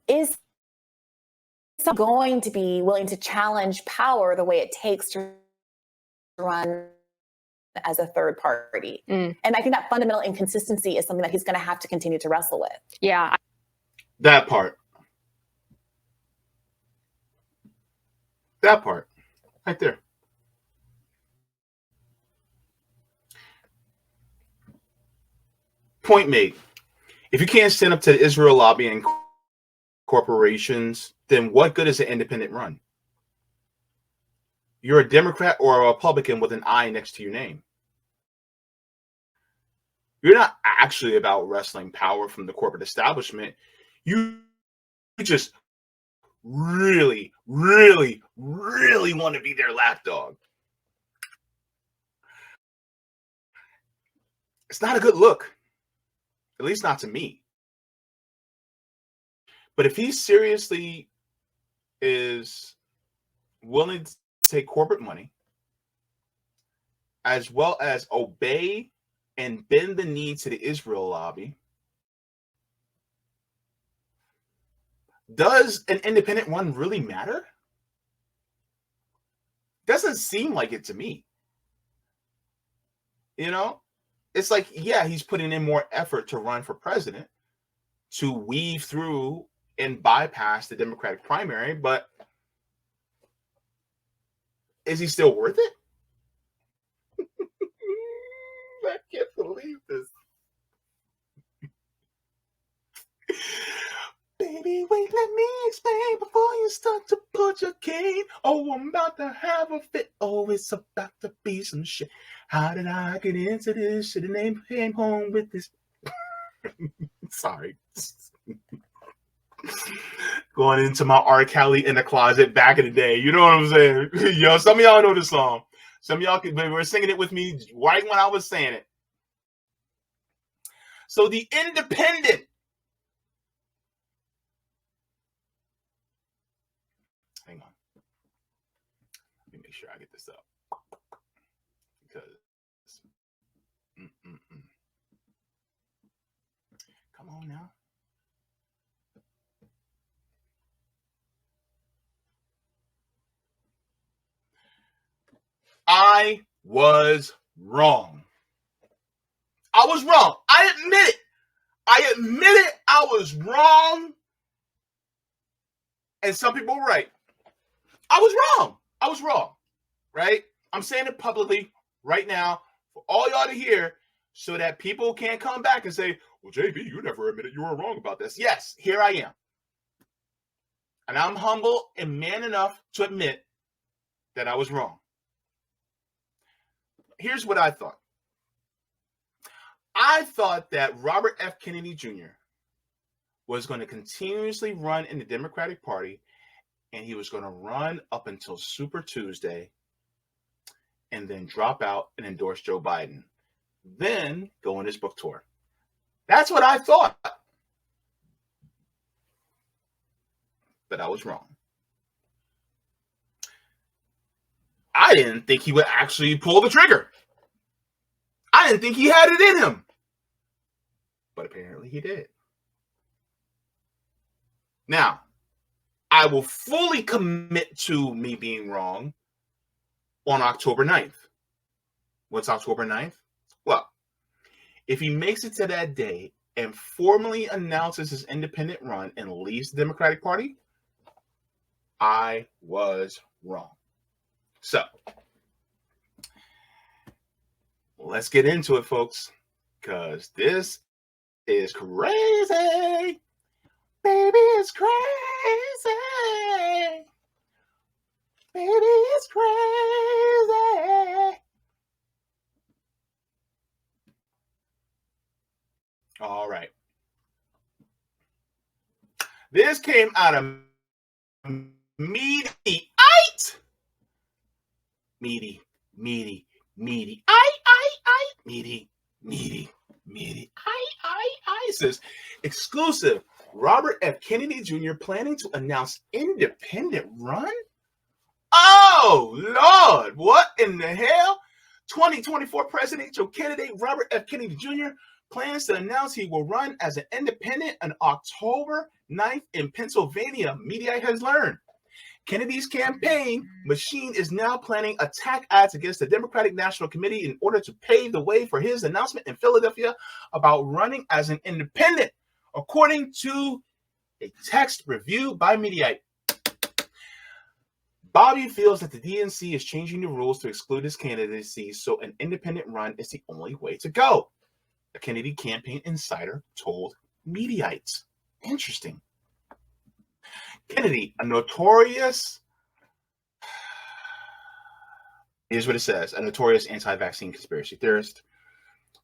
is going to be willing to challenge power the way it takes to run as a third party. And I think that fundamental inconsistency is something that he's going to have to continue to wrestle with. Yeah. That part right there. Point made. If you can't stand up to the Israel lobby and corporations, then what good is an independent run? You're a Democrat or a Republican with an I next to your name. You're not actually about wrestling power from the corporate establishment. You just really, really, really want to be their lapdog. It's not a good look, at least not to me. But if he seriously is willing to take corporate money, as well as obey and bend the knee to the Israel lobby, does an independent one really matter? Doesn't seem like it to me. You know, it's like, yeah, he's putting in more effort to run for president, to weave through and bypass the Democratic primary, but is he still worth it? I can't believe this. Baby, wait, let me explain before you start to put your cane. Oh, I'm about to have a fit. Oh, it's about to be some shit. How did I get into this? Should have came home with this. Sorry. Going into my R. Kelly in the closet back in the day. You know what I'm saying? Yo, some of y'all know the song. Some of y'all were singing it with me right when I was saying it. So the independent. Hang on. Let me make sure I get this up. Because. Come on now. I was wrong. I was wrong. I admit it. I was wrong. And some people were right. I was wrong. Right? I'm saying it publicly right now for all y'all to hear so that people can't come back and say, well, JB, you never admitted you were wrong about this. Yes, here I am. And I'm humble and man enough to admit that I was wrong. Here's what I thought. I thought that Robert F. Kennedy Jr. was going to continuously run in the Democratic Party, and he was going to run up until Super Tuesday and then drop out and endorse Joe Biden, then go on his book tour. That's what I thought. But I was wrong. I didn't think he would actually pull the trigger. I didn't think he had it in him. But apparently he did. Now, I will fully commit to me being wrong on October 9th. What's October 9th? Well, if he makes it to that day and formally announces his independent run and leaves the Democratic Party, I was wrong. So, let's get into it, folks, because this is crazy. Baby, it's crazy. Baby, it's crazy. All right. This came out of Meaty. Meaty. Meaty. Says exclusive. Robert F. Kennedy Jr. planning to announce independent run? Oh, Lord. What in the hell? 2024 presidential candidate Robert F. Kennedy Jr. plans to announce he will run as an independent on October 9th in Pennsylvania, Mediaite has learned. Kennedy's campaign machine is now planning attack ads against the Democratic National Committee in order to pave the way for his announcement in Philadelphia about running as an independent, according to a text reviewed by Mediaite. Bobby feels that the DNC is changing the rules to exclude his candidacy, so an independent run is the only way to go, a Kennedy campaign insider told Mediaite. Interesting. Kennedy, here's what it says, a notorious anti-vaccine conspiracy theorist,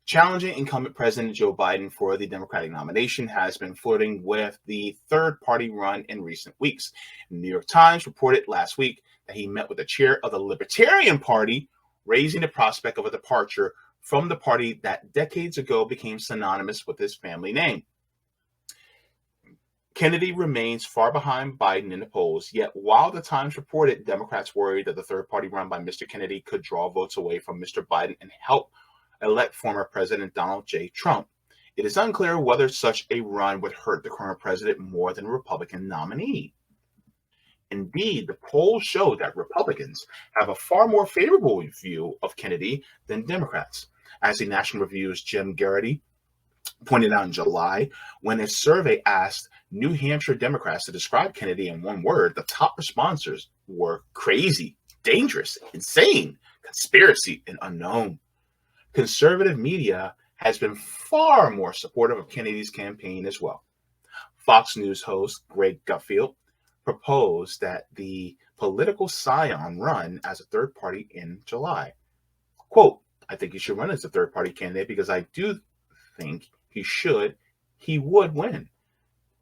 challenging incumbent President Joe Biden for the Democratic nomination, has been flirting with the third-party run in recent weeks. The New York Times reported last week that he met with the chair of the Libertarian Party, raising the prospect of a departure from the party that decades ago became synonymous with his family name. Kennedy remains far behind Biden in the polls, yet while the Times reported Democrats worried that the third-party run by Mr. Kennedy could draw votes away from Mr. Biden and help elect former President Donald J. Trump, it is unclear whether such a run would hurt the current president more than a Republican nominee. Indeed, the polls show that Republicans have a far more favorable view of Kennedy than Democrats, as the National Review's Jim Garrity pointed out in July, when a survey asked New Hampshire Democrats to describe Kennedy in one word. The top responders were crazy, dangerous, insane, conspiracy, and unknown. Conservative media has been far more supportive of Kennedy's campaign as well. Fox News host Greg Gutfeld proposed that the political scion run as a third party in July. Quote, I think he should run as a third party candidate because I do think he would win,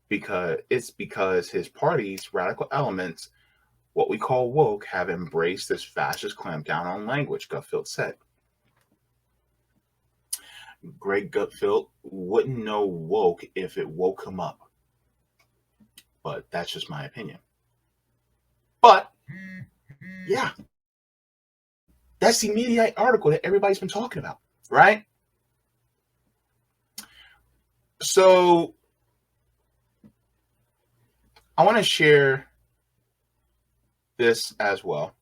because his party's radical elements, what we call woke, have embraced this fascist clampdown on language, Gutfeld said. Greg Gutfeld wouldn't know woke if it woke him up, but that's just my opinion. But yeah, that's the Mediaite article that everybody's been talking about, right? So I want to share this as well.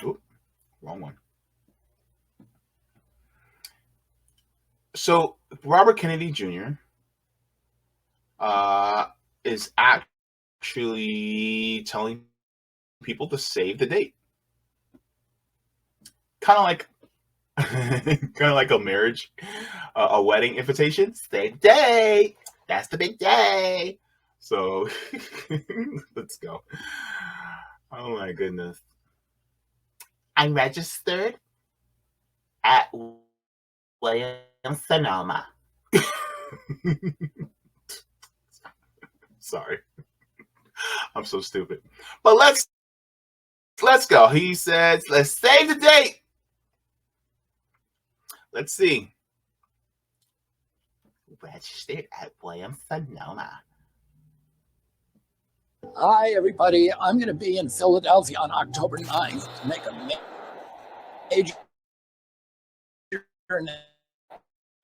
Oop, wrong one. So Robert Kennedy Jr. Is actually telling people to save the date. Kind of like a marriage, a wedding invitation. Save the date. That's the big day. So let's go. Oh my goodness. I'm registered at Williams-Sonoma. Sorry. I'm so stupid. But let's go. He says, let's save the date. Let's see. Registered at Williams-Sonoma. Hi, everybody. I'm going to be in Philadelphia on October 9th to make a major announcement.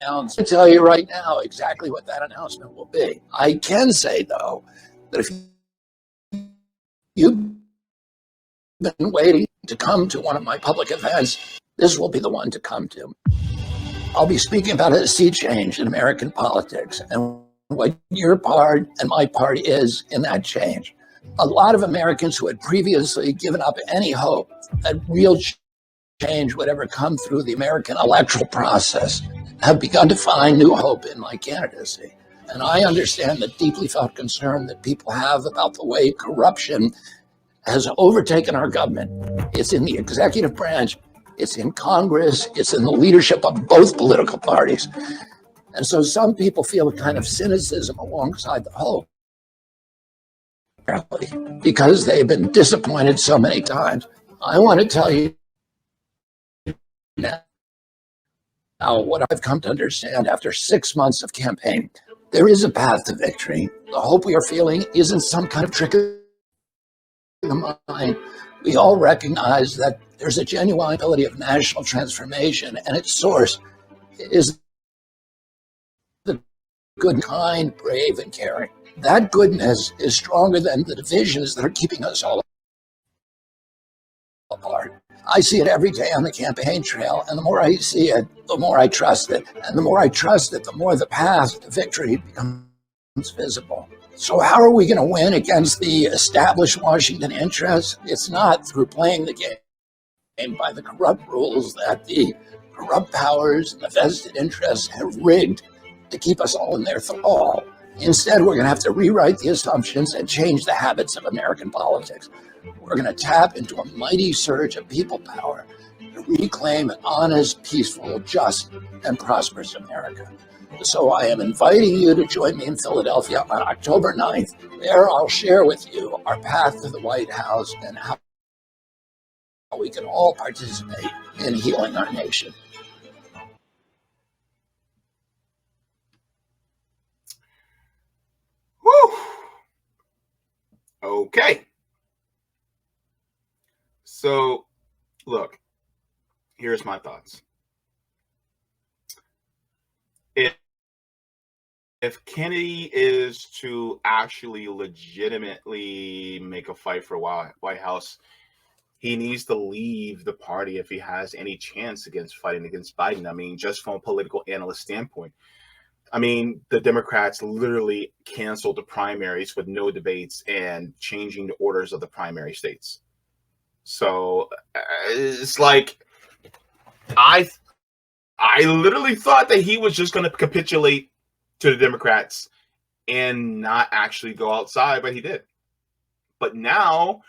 I'll tell you right now exactly what that announcement will be. I can say, though, that if you've been waiting to come to one of my public events, this will be the one to come to. I'll be speaking about a sea change in American politics and what your part and my part is in that change. A lot of Americans who had previously given up any hope that real change would ever come through the American electoral process have begun to find new hope in my candidacy. And I understand the deeply felt concern that people have about the way corruption has overtaken our government. It's in the executive branch, it's in Congress, it's in the leadership of both political parties. And so some people feel a kind of cynicism alongside the hope because they've been disappointed so many times. I want to tell you now what I've come to understand after 6 months of campaign. There is a path to victory. The hope we are feeling isn't some kind of trick of the mind. We all recognize that there's a genuine ability of national transformation, and its source is the good, kind, brave, and caring. That goodness is stronger than the divisions that are keeping us all apart. I see it every day on the campaign trail, and the more I see it, the more I trust it. And the more I trust it, the more the path to victory becomes visible. So how are we going to win against the established Washington interests? It's not through playing the game by the corrupt rules that the corrupt powers and the vested interests have rigged to keep us all in their thrall. Instead, we're going to have to rewrite the assumptions and change the habits of American politics. We're going to tap into a mighty surge of people power to reclaim an honest, peaceful, just, and prosperous America. So I am inviting you to join me in Philadelphia on October 9th. There I'll share with you our path to the White House and how we can all participate in healing our nation. Whew. Okay. So, look, here's my thoughts. If Kennedy is to actually legitimately make a fight for White House, he needs to leave the party if he has any chance against fighting against Biden. I mean, just from a political analyst standpoint. I mean, the Democrats literally canceled the primaries with no debates and changing the orders of the primary states. So it's like I literally thought that he was just going to capitulate to the Democrats and not actually go outside, but he did. But now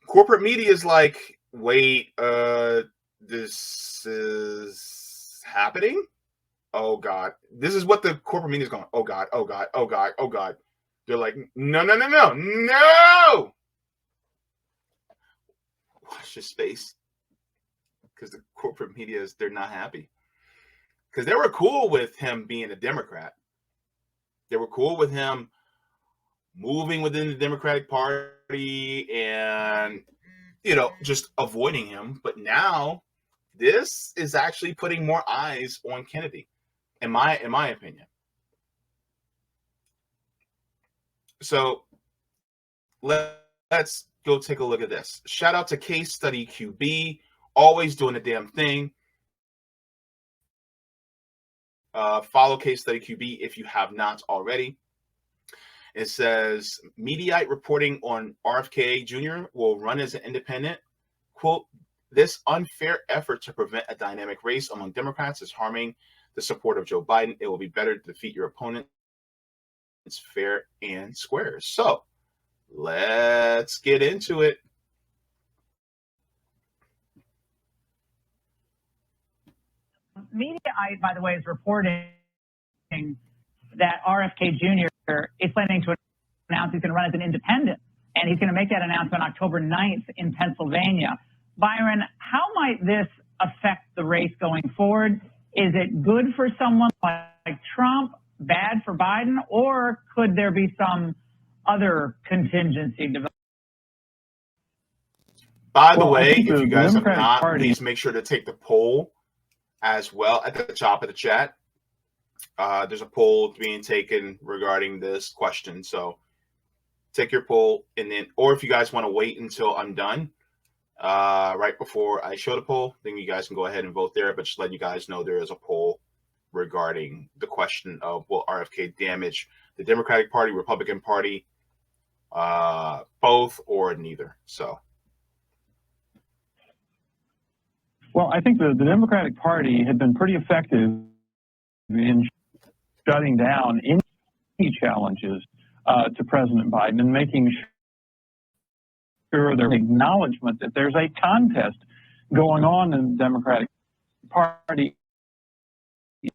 corporate media is like, wait, this is happening? Oh God. This is what the corporate media is going, oh God, oh God, oh God, oh God. They're like, no. Watch your space. Because the corporate media they're not happy. Because they were cool with him being a Democrat. They were cool with him moving within the Democratic Party and, just avoiding him. But now this is actually putting more eyes on Kennedy, in my opinion. So let's go take a look at this. Shout out to Case Study QB, always doing the damn thing. Follow Case Study QB if you have not already. It says, Mediaite reporting on RFK Jr. will run as an independent. Quote, this unfair effort to prevent a dynamic race among Democrats is harming the support of Joe Biden. It will be better to defeat your opponent. It's fair and square. So let's get into it. Mediaite, by the way, is reporting that RFK Jr. is planning to announce he's going to run as an independent, and he's going to make that announcement October 9th in Pennsylvania. Byron, how might this affect the race going forward? Is it good for someone like Trump, bad for Biden, or could there be some other contingency developed? By the way, if you guys have not, please make sure to take the poll as well at the top of the chat. There's a poll being taken regarding this question. So take your poll, and then, or if you guys want to wait until I'm done, right before I show the poll, then you guys can go ahead and vote there. But just letting you guys know there is a poll regarding the question of will RFK damage the Democratic Party, Republican Party, both or neither. So. Well, I think the Democratic Party had been pretty effective in shutting down any challenges to President Biden and making sure there's acknowledgement that there's a contest going on in the Democratic Party.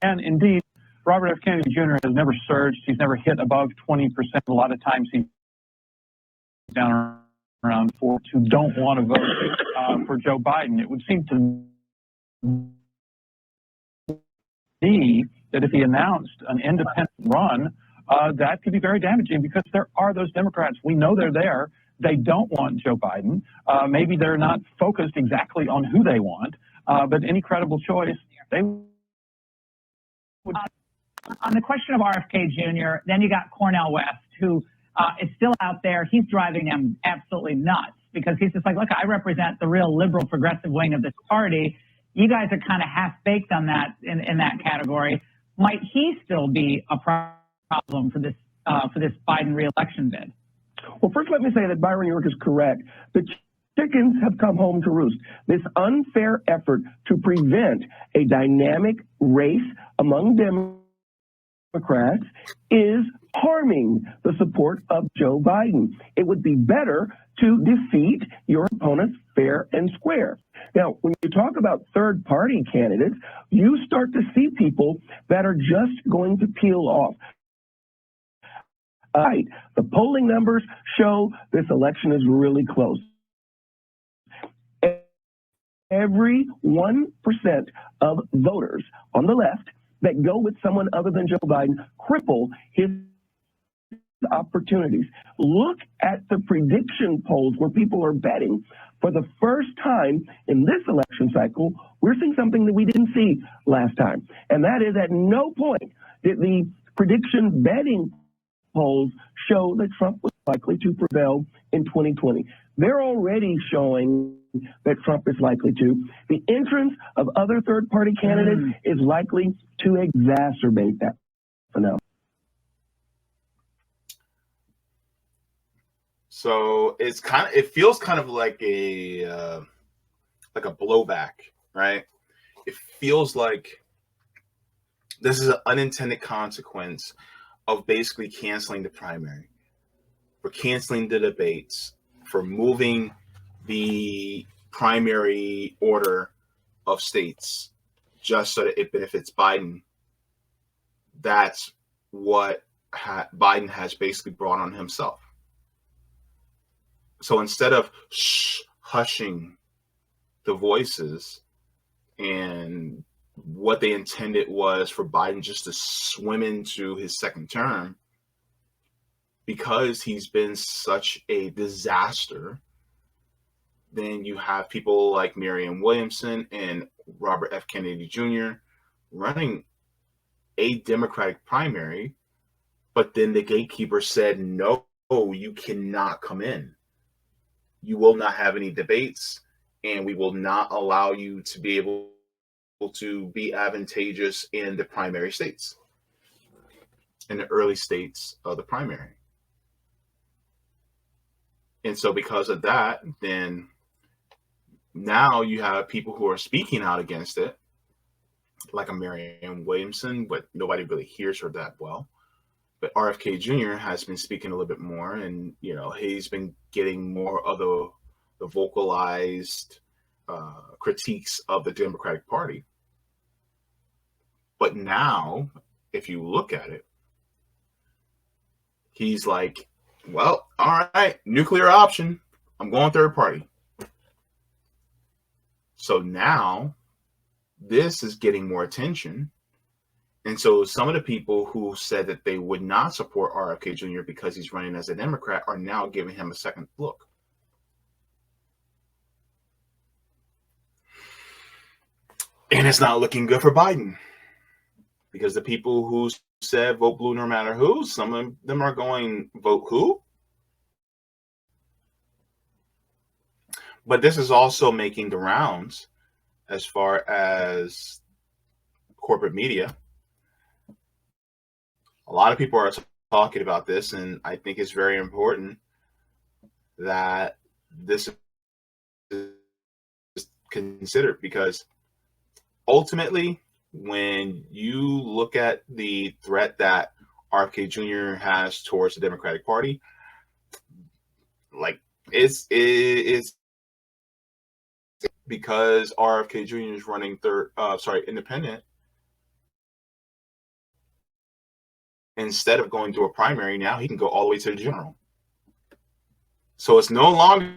And indeed, Robert F. Kennedy Jr. has never surged. He's never hit above 20%. A lot of times he's down around 4 who don't want to vote for Joe Biden. It would seem to me that if he announced an independent run, that could be very damaging because there are those Democrats. We know they're there they don't want Joe Biden. Maybe they're not focused exactly on who they want, but any credible choice, they would. On the question of RFK Jr., then you got Cornel West, who is still out there. He's driving them absolutely nuts because he's just like, look, I represent the real liberal progressive wing of this party. You guys are kind of half-baked on that in that category. Might he still be a problem for this Biden re-election bid? Well, first let me say that Byron York is correct. The chickens have come home to roost. This unfair effort to prevent a dynamic race among Democrats is harming the support of Joe Biden. It would be better to defeat your opponents fair and square. Now, when you talk about third-party candidates, you start to see people that are just going to peel off. Right. The polling numbers show this election is really close. Every 1% of voters on the left that go with someone other than Joe Biden cripple his opportunities. Look at the prediction polls where people are betting. For the first time in this election cycle, we're seeing something that we didn't see last time. And that is, at no point did the prediction betting polls show that Trump was likely to prevail in 2020. They're already showing that Trump is likely to. The entrance of other third-party candidates is likely to exacerbate that phenomenon. So it feels kind of like a blowback, right? It feels like this is an unintended consequence of basically canceling the primary, for canceling the debates, for moving the primary order of states just so that it benefits Biden. That's what Biden has basically brought on himself. So instead of hushing the voices, and what they intended was for Biden just to swim into his second term, because he's been such a disaster, then you have people like Marianne Williamson and Robert F. Kennedy Jr. running a Democratic primary, but then the gatekeeper said, no, you cannot come in. You will not have any debates, and we will not allow you to be able to be advantageous in the primary states, in the early states of the primary. And so because of that, then now you have people who are speaking out against it, like a Marianne Williamson, but nobody really hears her that well. But RFK Jr. has been speaking a little bit more, and he's been getting more of the vocalized critiques of the Democratic Party. But now, if you look at it, he's like, well, all right, nuclear option. I'm going third party. So now this is getting more attention. And so some of the people who said that they would not support RFK Jr. because he's running as a Democrat are now giving him a second look. And it's not looking good for Biden, because the people who said vote blue no matter who, some of them are going vote who? But this is also making the rounds as far as corporate media. A lot of people are talking about this, and I think it's very important that this is considered, because ultimately, when you look at the threat that RFK Jr. has towards the Democratic Party, like it's because RFK Jr. is running independent. Instead of going to a primary, now he can go all the way to the general. So it's no longer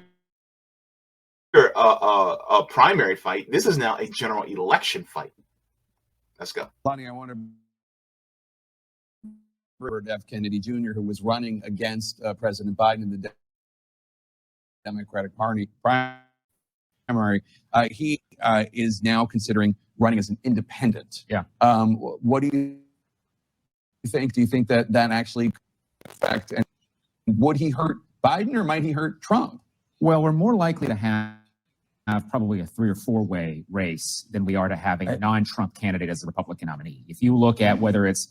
a primary fight. This is now a general election fight. Let's go. Lonnie, I want to Robert F. Kennedy Jr., who was running against President Biden in the Democratic Party primary. He is now considering running as an independent. Yeah. What do you think? Do you think that actually affect, and would he hurt Biden or might he hurt Trump? Well, we're more likely to have probably a 3 or 4 way race than we are to have a non-Trump candidate as a Republican nominee. If you look at whether it's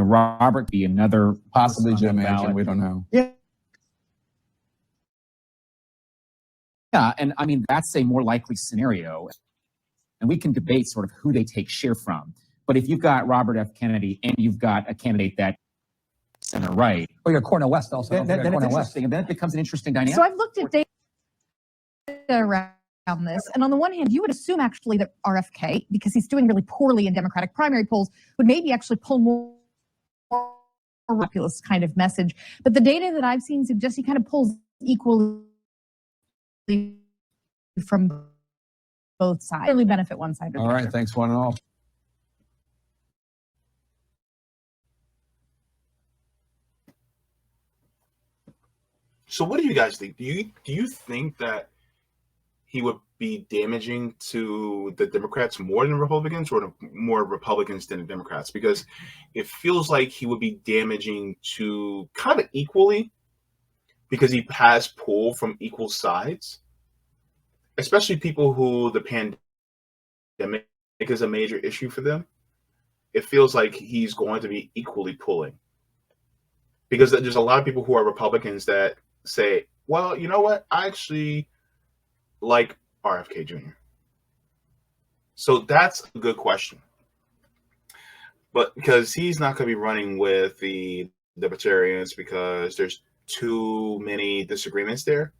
Robert be another Possibly Jim Manchin, we don't know. Yeah, and I mean, that's a more likely scenario. And we can debate sort of who they take share from. But if you've got Robert F. Kennedy and you've got a candidate that center right. Oh, you're Cornel West also. Then it's interesting. And then it becomes an interesting dynamic. So I've looked at data around this. And on the one hand, you would assume actually that RFK, because he's doing really poorly in Democratic primary polls, would maybe actually pull more populist kind of message. But the data that I've seen suggests he kind of pulls equally from both sides. Really benefit one side or the other. All right, thanks one and all. So what do you guys think? Do you think that he would be damaging to the Democrats more than Republicans, or more Republicans than the Democrats? Because it feels like he would be damaging to kind of equally, because he has pull from equal sides, especially people who the pandemic is a major issue for them. It feels like he's going to be equally pulling, because there's a lot of people who are Republicans that say, well, you know what? I actually like RFK Jr. So that's a good question. But because he's not going to be running with the Libertarians because there's too many disagreements there.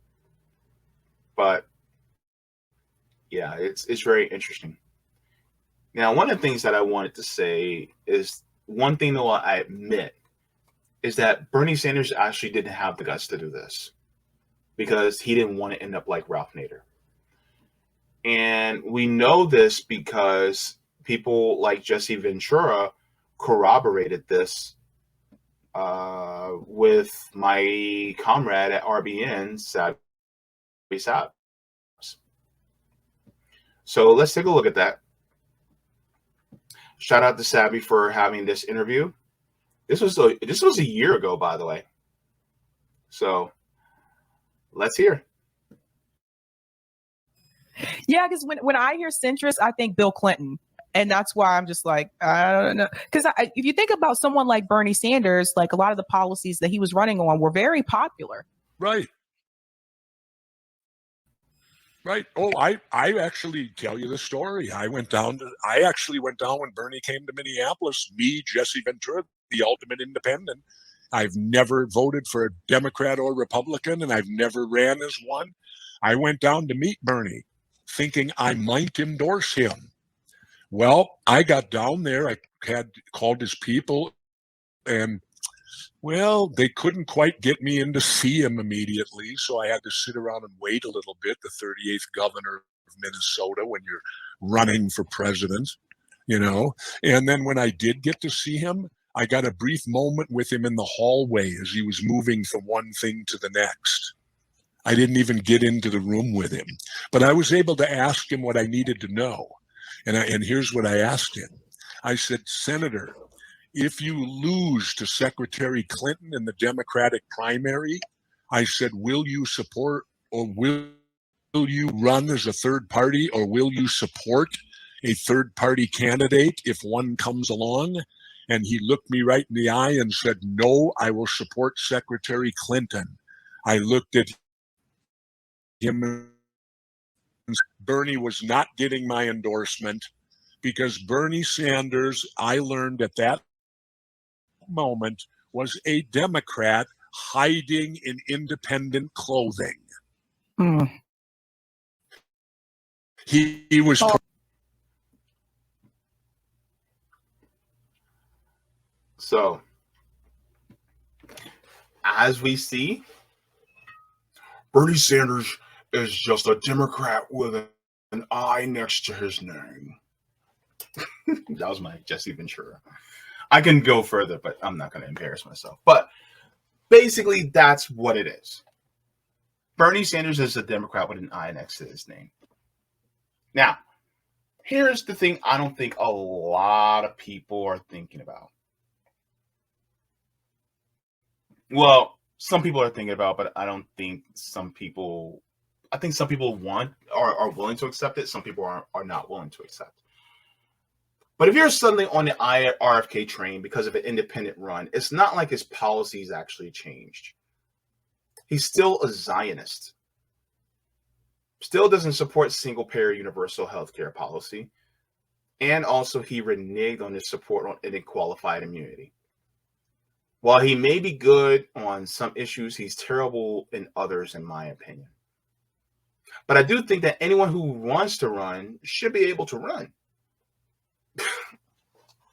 But yeah, it's very interesting. Now, one of the things that I wanted to say is, one thing though I admit is that Bernie Sanders actually didn't have the guts to do this, because he didn't want to end up like Ralph Nader. And we know this because people like Jesse Ventura corroborated this with my comrade at RBN, Sabby Sabs. So let's take a look at that. Shout out to Sabby for having this interview. This was a year ago, by the way. So let's hear. Yeah, because when I hear centrist, I think Bill Clinton. And that's why I'm just like, I don't know. Because if you think about someone like Bernie Sanders, like a lot of the policies that he was running on were very popular. Right. Right. Oh, I actually tell you the story. I actually went down when Bernie came to Minneapolis. Me, Jesse Ventura, the ultimate independent. I've never voted for a Democrat or Republican, and I've never ran as one. I went down to meet Bernie, thinking I might endorse him. Well, I got down there. I had called his people, and well, they couldn't quite get me in to see him immediately, so I had to sit around and wait a little bit. The 38th governor of Minnesota, when you're running for president, you know. And then when I did get to see him, I got a brief moment with him in the hallway as he was moving from one thing to the next. I didn't even get into the room with him, but I was able to ask him what I needed to know. And here's what I asked him. I said, Senator, if you lose to Secretary Clinton in the Democratic primary, I said, will you support, or will you run as a third party, or will you support a third party candidate if one comes along? And he looked me right in the eye and said, no, I will support Secretary Clinton. I looked at him. Bernie was not getting my endorsement, because Bernie Sanders, I learned at that moment, was a Democrat hiding in independent clothing. He was. So, as we see, Bernie Sanders is just a Democrat with an I next to his name. That was my Jesse Ventura. I can go further, but I'm not going to embarrass myself. But basically, that's what it is. Bernie Sanders is a Democrat with an I next to his name. Now, here's the thing I don't think a lot of people are thinking about. Well, some people are thinking about, but I don't think some people, I think some people are willing to accept it. Some people are not willing to accept. But if you're suddenly on the RFK train because of an independent run, it's not like his policies actually changed. He's still a Zionist. Still doesn't support single-payer universal health care policy. And also he reneged on his support on qualified immunity. While he may be good on some issues, he's terrible in others, in my opinion. But I do think that anyone who wants to run should be able to run.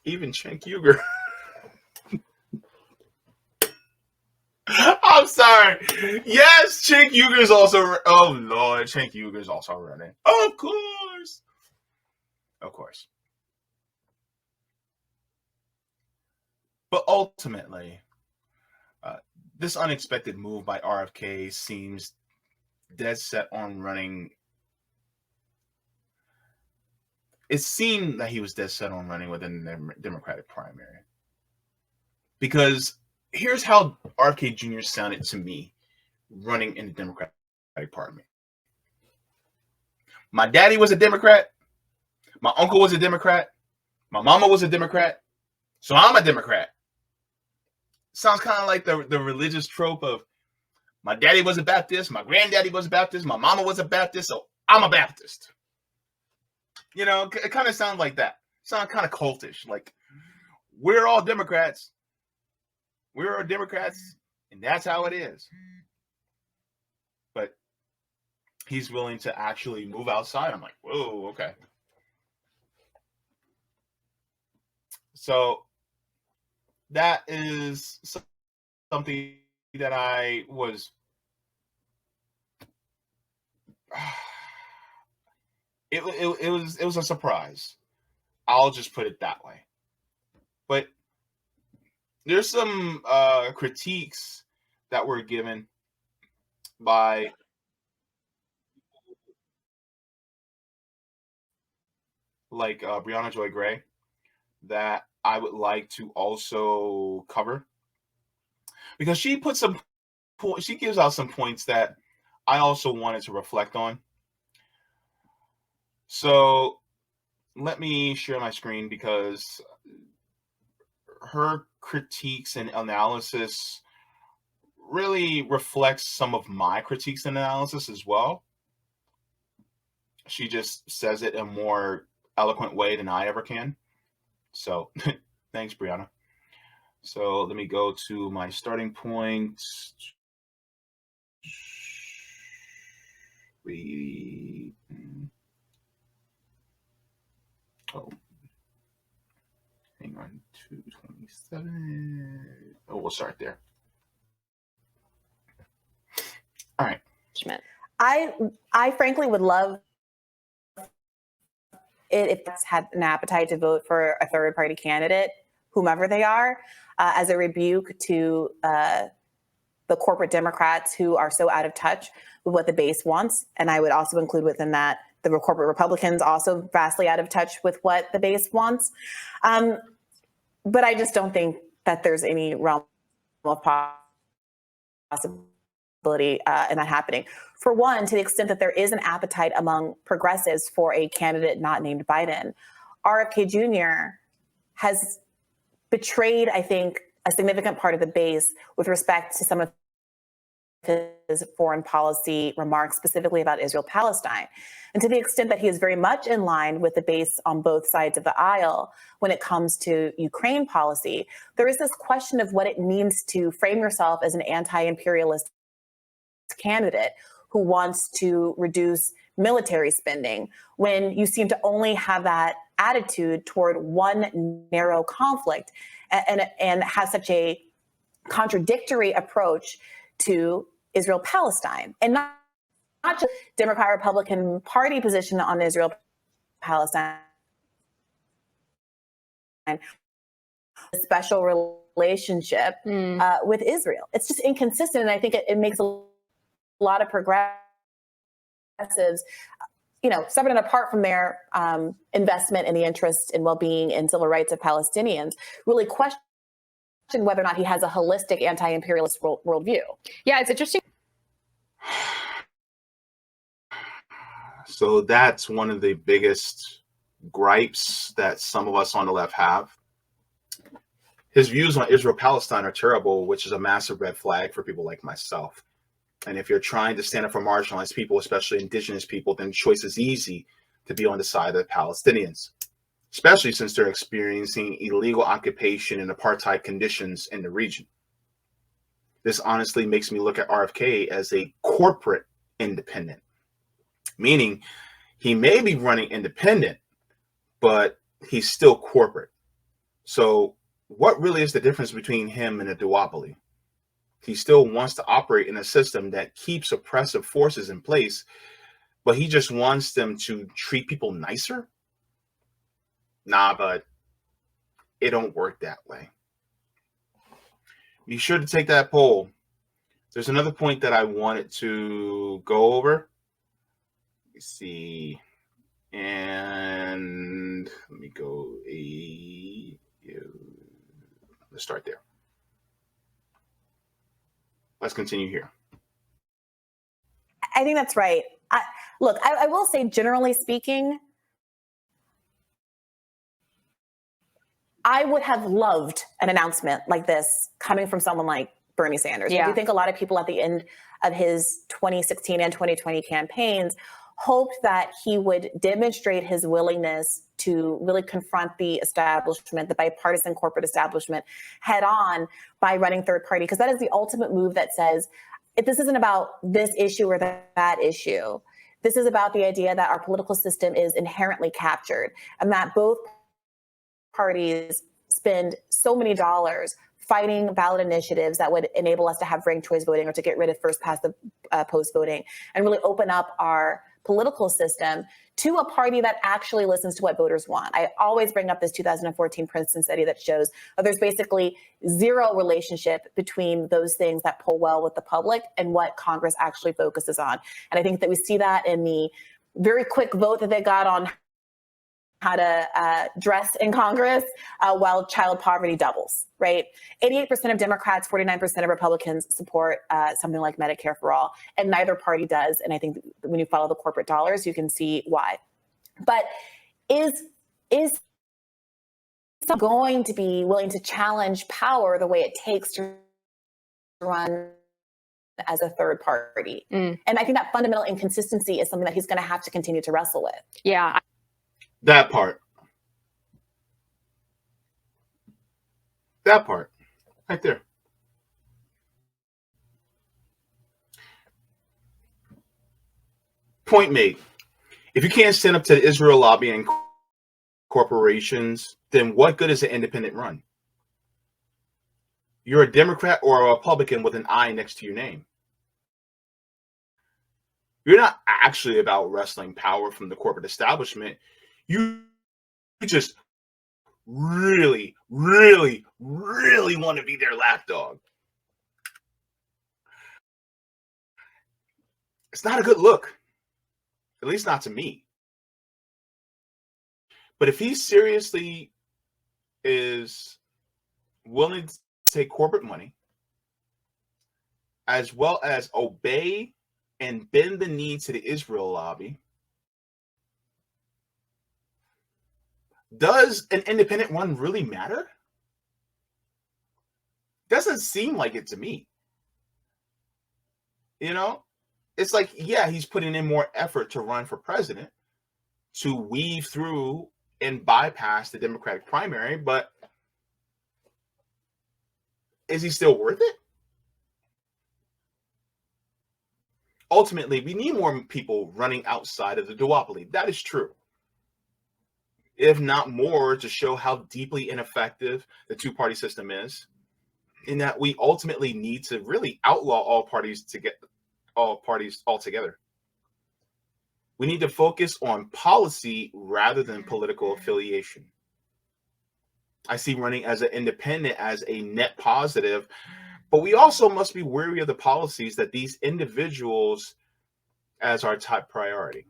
Even Cenk Uygur. I'm sorry. Yes, Cenk Uygur is also. Oh Lord, Cenk Uygur is also running. Of course. Of course. But ultimately, this unexpected move by RFK seems dead set on running. It seemed that he was dead set on running within the Democratic primary. Because here's how RFK Jr. sounded to me running in the Democratic Party. My daddy was a Democrat. My uncle was a Democrat. My mama was a Democrat. So I'm a Democrat. Sounds kind of like the religious trope of my daddy was a Baptist, my granddaddy was a Baptist, my mama was a Baptist, so I'm a Baptist. You know, it kind of sounds like that. Sound kind of cultish. Like, we're all Democrats. We're all Democrats, and that's how it is. But he's willing to actually move outside. I'm like, whoa, okay. So that is something that I was. It was a surprise. I'll just put it that way. But there's some critiques that were given by like Brianna Joy Gray that I would like to also cover, because she put she gives out some points that I also wanted to reflect on. So let me share my screen, because her critiques and analysis really reflects some of my critiques and analysis as well. She just says it in a more eloquent way than I ever can. So thanks, Brianna. So let me go to my starting point. Hang on, 227. Oh, we'll start there. All right. I frankly would love it if it's had an appetite to vote for a third party candidate, whomever they are, as a rebuke to the corporate Democrats who are so out of touch with what the base wants. And I would also include within that the corporate Republicans, also vastly out of touch with what the base wants. But I just don't think that there's any realm of possibility in that happening. For one, to the extent that there is an appetite among progressives for a candidate not named Biden, RFK Jr. has betrayed, I think, a significant part of the base with respect to some of his foreign policy remarks, specifically about Israel-Palestine. And to the extent that he is very much in line with the base on both sides of the aisle when it comes to Ukraine policy, there is this question of what it means to frame yourself as an anti-imperialist candidate who wants to reduce military spending when you seem to only have that attitude toward one narrow conflict and have such a contradictory approach to Israel-Palestine, and not just Democrat-Republican Party position on Israel-Palestine, a special relationship with Israel. It's just inconsistent, and I think it makes a lot of progressives, separate and apart from their investment in the interest and well-being and civil rights of Palestinians, really question whether or not he has a holistic anti-imperialist worldview. Yeah, it's interesting. So that's one of the biggest gripes that some of us on the left have. His views on Israel-Palestine are terrible, which is a massive red flag for people like myself. And if you're trying to stand up for marginalized people, especially indigenous people, then the choice is easy to be on the side of the Palestinians, especially since they're experiencing illegal occupation and apartheid conditions in the region. This honestly makes me look at RFK as a corporate independent, meaning he may be running independent, but he's still corporate. So what really is the difference between him and a duopoly? He still wants to operate in a system that keeps oppressive forces in place, but he just wants them to treat people nicer? Nah, but it don't work that way. Be sure to take that poll. There's another point that I wanted to go over. Let me see. And let me go. Let's start there. Let's continue here. I think that's right. I will say, generally speaking, I would have loved an announcement like this coming from someone like Bernie Sanders. Yeah. I do think a lot of people at the end of his 2016 and 2020 campaigns hoped that he would demonstrate his willingness to really confront the establishment, the bipartisan corporate establishment, head on by running third party, because that is the ultimate move that says, if this isn't about this issue or that issue, this is about the idea that our political system is inherently captured and that both parties spend so many dollars fighting ballot initiatives that would enable us to have ranked choice voting or to get rid of first past the post voting and really open up our political system to a party that actually listens to what voters want. I always bring up this 2014 Princeton study that shows there's basically zero relationship between those things that poll well with the public and what Congress actually focuses on. And I think that we see that in the very quick vote that they got on how to dress in Congress while child poverty doubles, right? 88% of Democrats, 49% of Republicans support something like Medicare for all, and neither party does. And I think when you follow the corporate dollars, you can see why. But is going to be willing to challenge power the way it takes to run as a third party? And I think that fundamental inconsistency is something that he's going to have to continue to wrestle with. Yeah. That part right there. Point made. If you can't stand up to the Israel lobby and corporations, then what good is an independent run? You're a Democrat or a Republican with an I next to your name. You're not actually about wrestling power from the corporate establishment. You just really, really, really want to be their lapdog. It's not a good look, at least not to me. But if he seriously is willing to take corporate money, as well as obey and bend the knee to the Israel lobby, does an independent run really matter? Doesn't seem like it to me. It's like, yeah, he's putting in more effort to run for president, to weave through and bypass the Democratic primary, but is he still worth it? Ultimately, we need more people running outside of the duopoly. That is true. If not more, to show how deeply ineffective the two-party system is, in that we ultimately need to really outlaw all parties altogether. We need to focus on policy rather than political affiliation. I see running as an independent as a net positive, But we also must be wary of the policies that these individuals as our top priority.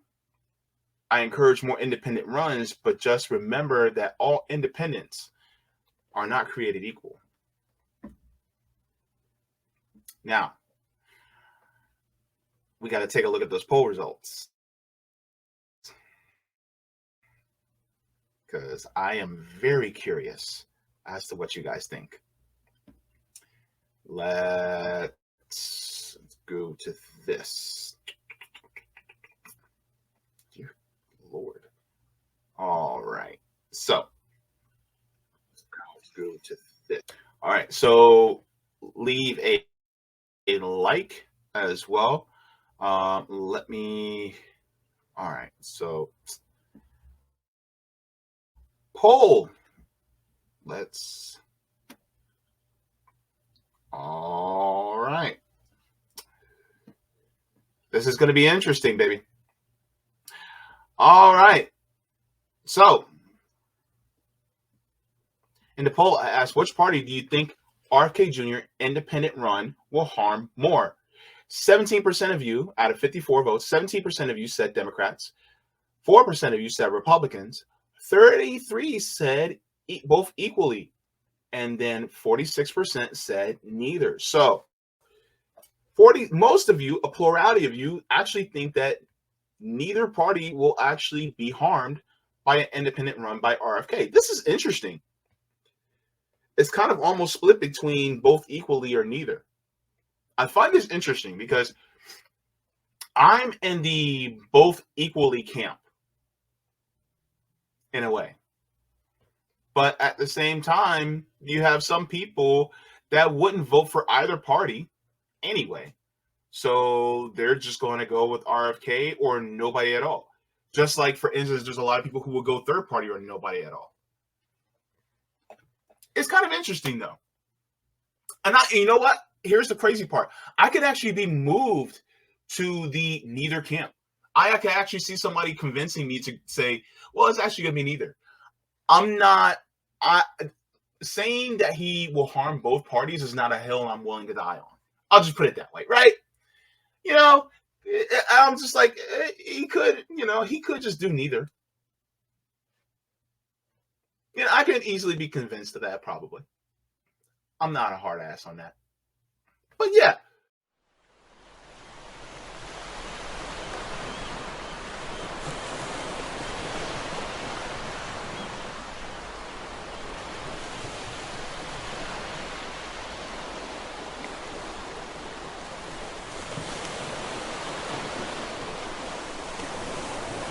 I encourage more independent runs, but just remember that all independents are not created equal. Now, we got to take a look at those poll results, because I am very curious as to what you guys think. Let's go to this. Dear Lord. All right. So let's go to this. All right. So leave a like as well. Let me. All right. So poll. Let's. All right. This is going to be interesting, baby. All right. So, in the poll, I asked, which party do you think RFK Jr. independent run will harm more? 17% of you, out of 54 votes, 17% of you said Democrats. 4% of you said Republicans. 33 said both equally. And then 46% said neither. So, most of you, a plurality of you, actually think that neither party will actually be harmed by an independent run by RFK. This is interesting. It's kind of almost split between both equally or neither. I find this interesting because I'm in the both equally camp in a way. But at the same time, you have some people that wouldn't vote for either party anyway. So they're just going to go with RFK or nobody at all. Just like, for instance, there's a lot of people who will go third party or nobody at all. It's kind of interesting, though. And you know what? Here's the crazy part. I could actually be moved to the neither camp. I could actually see somebody convincing me to say, well, it's actually going to be neither. I'm not saying that he will harm both parties is not a hill I'm willing to die on. I'll just put it that way, right? You know, I'm just like, he could just do neither. You know, I could easily be convinced of that, probably. I'm not a hard ass on that. But yeah,